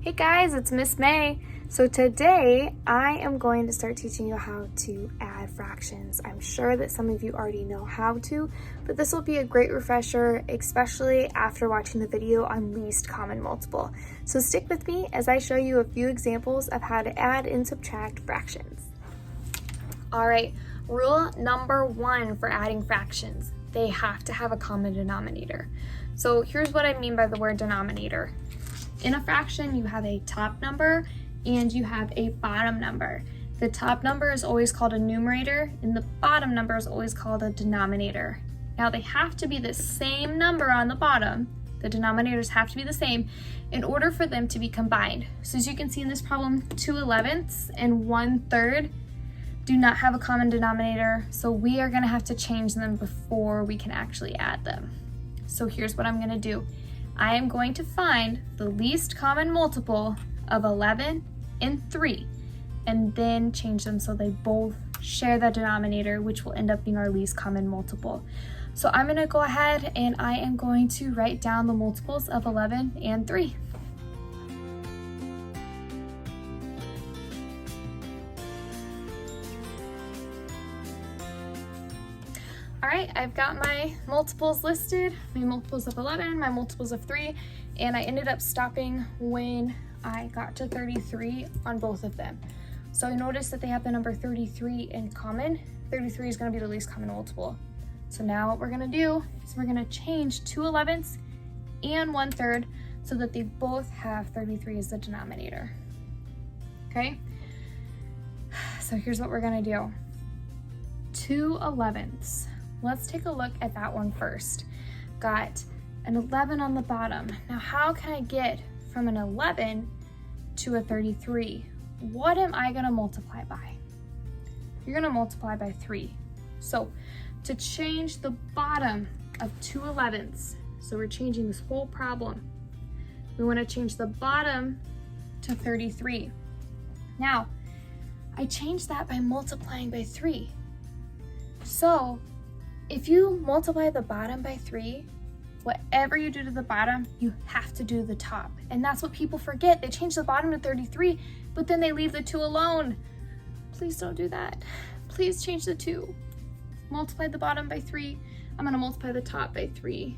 Hey guys, it's Miss May. So today I am going to start teaching you how to add fractions. I'm sure that some of you already know how to, but this will be a great refresher, especially after watching the video on least common multiple. So stick with me as I show you a few examples of how to add and subtract fractions. All right, rule number one for adding fractions: they have to have a common denominator. So here's what I mean by the word denominator. In a fraction, you have a top number and you have a bottom number. The top number is always called a numerator and the bottom number is always called a denominator. Now they have to be the same number on the bottom. The denominators have to be the same in order for them to be combined. So as you can see in this problem, 2/11 and 1/3 do not have a common denominator. So we are gonna have to change them before we can actually add them. So here's what I'm gonna do. I am going to find the least common multiple of 11 and 3 and then change them so they both share the denominator, which will end up being our least common multiple. So I'm gonna go ahead and I am going to write down the multiples of 11 and 3. All right, I've got my multiples listed, my multiples of 11, my multiples of 3, and I ended up stopping when I got to 33 on both of them. So I noticed that they have the number 33 in common. 33 is gonna be the least common multiple. So now what we're gonna do is we're gonna change 2/11 and 1/3 so that they both have 33 as the denominator, okay? So here's what we're gonna do. 2/11. Let's take a look at that one first. Got an 11 on the bottom. Now how can I get from an 11 to a 33? What am I gonna multiply by? You're gonna multiply by 3. So to change the bottom of 2/11, so we're changing this whole problem, we wanna change the bottom to 33. Now, I changed that by multiplying by 3. So if you multiply the bottom by 3, whatever you do to the bottom, you have to do the top. And that's what people forget. They change the bottom to 33, but then they leave the 2 alone. Please don't do that. Please change the 2. Multiply the bottom by 3. I'm gonna multiply the top by 3.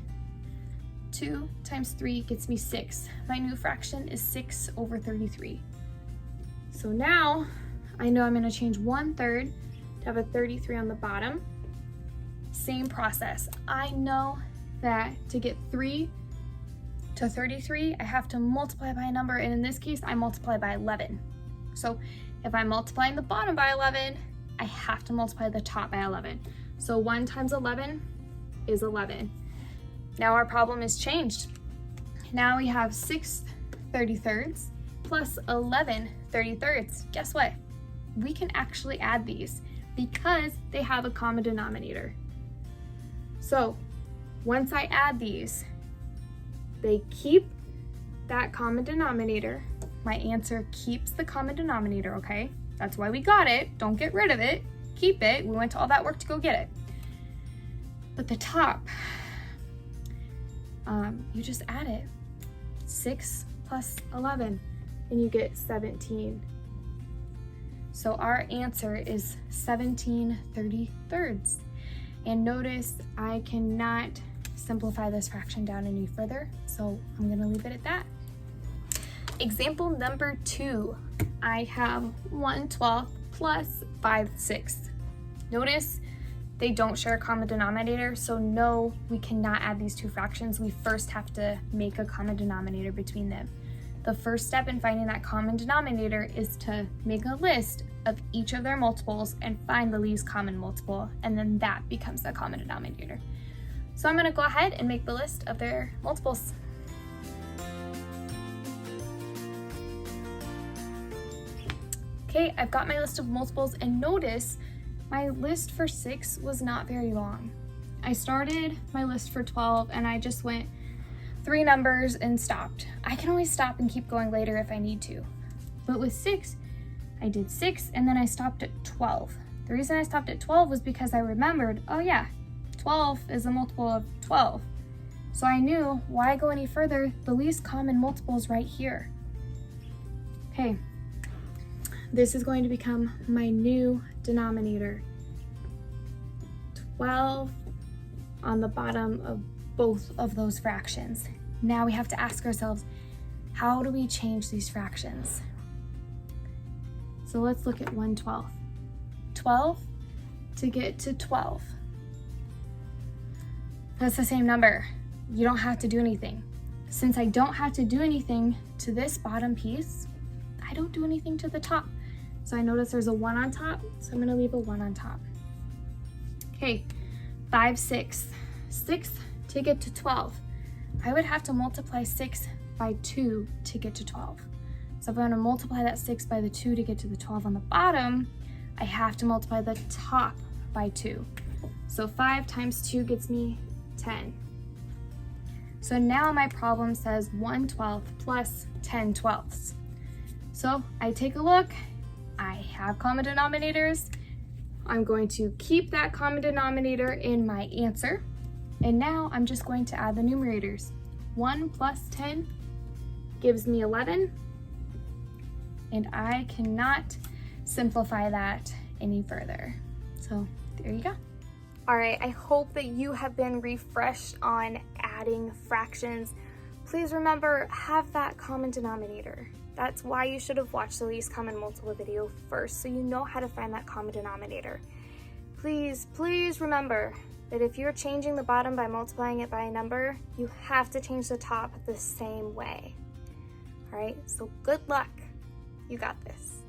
2 times 3 gets me 6. My new fraction is 6/33. So now I know I'm gonna change 1/3 to have a 33 on the bottom. Same process. I know that to get 3 to 33, I have to multiply by a number, and in this case, I multiply by 11. So if I'm multiplying the bottom by 11, I have to multiply the top by 11. So 1 times 11 is 11. Now our problem is changed. Now we have 6/33 plus 11/33. Guess what? We can actually add these because they have a common denominator. So once I add these, they keep that common denominator. My answer keeps the common denominator, okay? That's why we got it. Don't get rid of it. Keep it. We went to all that work to go get it. But the top, you just add it. 6 plus 11, and you get 17. So our answer is 17/33. And notice I cannot simplify this fraction down any further, so I'm gonna leave it at that. Example number 2, I have 1/12 plus 5/6. Notice they don't share a common denominator, so no, we cannot add these two fractions. We first have to make a common denominator between them. The first step in finding that common denominator is to make a list of each of their multiples and find the least common multiple, and then that becomes the common denominator. So I'm gonna go ahead and make the list of their multiples. Okay, I've got my list of multiples, and notice my list for 6 was not very long. I started my list for 12 and I just went 3 numbers and stopped. I can always stop and keep going later if I need to. But with 6, I did 6 and then I stopped at 12. The reason I stopped at 12 was because I remembered, oh yeah, 12 is a multiple of 12. So I knew, why go any further? The least common multiple is right here. Okay, this is going to become my new denominator. 12 on the bottom of both of those fractions. Now we have to ask ourselves, how do we change these fractions? So let's look at 1/12. 12 to get to 12. That's the same number. You don't have to do anything. Since I don't have to do anything to this bottom piece, I don't do anything to the top. So I notice there's a 1 on top, so I'm gonna leave a 1 on top. Okay, 5 6. 6 to get to 12. I would have to multiply 6 by 2 to get to 12. So if I want to multiply that 6 by the 2 to get to the 12 on the bottom, I have to multiply the top by 2. So 5 times 2 gets me 10. So now my problem says 1/12 plus 10/12. So I take a look, I have common denominators. I'm going to keep that common denominator in my answer. And now I'm just going to add the numerators. 1 plus 10 gives me 11. And I cannot simplify that any further. So there you go. All right, I hope that you have been refreshed on adding fractions. Please remember, have that common denominator. That's why you should have watched the least common multiple video first, so you know how to find that common denominator. Please, please remember that if you're changing the bottom by multiplying it by a number, you have to change the top the same way. All right, so good luck. You got this.